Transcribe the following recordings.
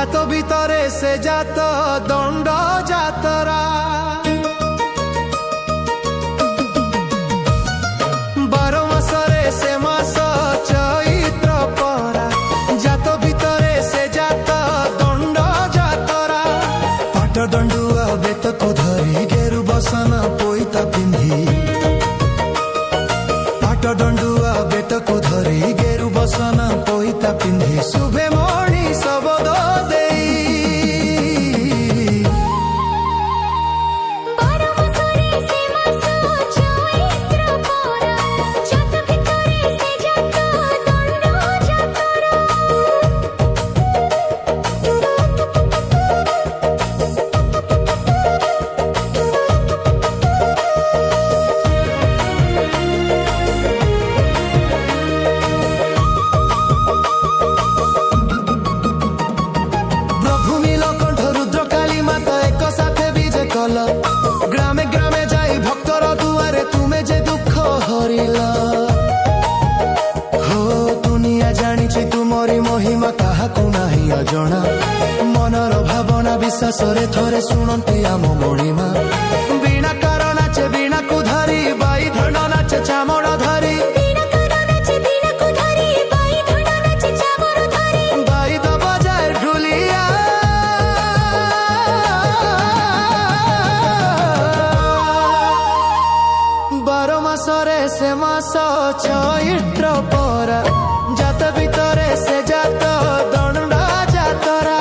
জাত ভিতরে সে জাত দণ্ড যাতরা। 12 মাসরে সে মাস চৈত্র পরা, জাত ভিতরে সে জাত দণ্ড যাতরা। পাট দণ্ডুয়া বেতকু ধরি গেরু বসন পইতা পিন্ধি, পাট দণ্ডুয়া বেতকু ধরি গেরু বসন পইতা পিন্ধি, শুভে মণি শবদ দেই। গ্রামে গ্রামে যাই ভক্তর দুয়ারে, তুমি যে দুঃখ হরিলা। হো দুনিয়া জানিছি তুমরি মহিমা, কাহাকু নাহি অজଣା। মনর ভাবনা বিশ্বাসরে থরে শুণন্তি আম মণিমা। বীণাকার নাচে বীণাকু ধরি, বাই ধন নাচে চামড় ধরি। বাইদ বাজায় ঢুলিয়া, 12 মাসরে সে মাস চৈত্র পরা, জাত ভিতরে সে জাত দণ্ড যাতরা।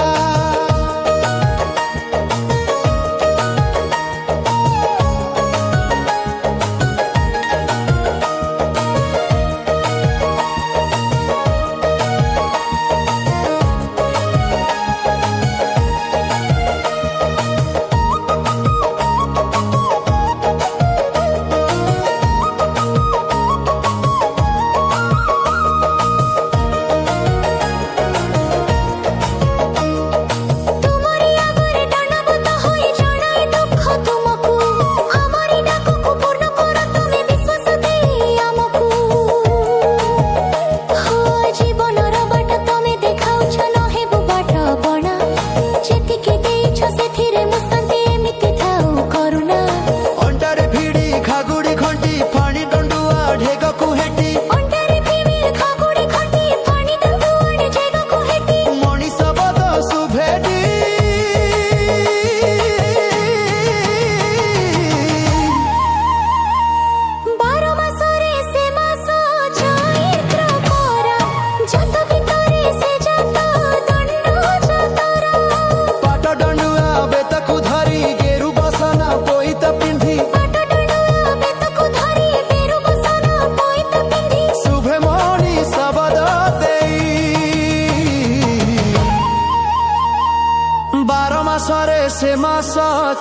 মাসরে সে মাস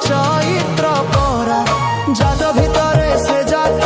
চৈত্র পরা, জাত ভিতরে সে জাত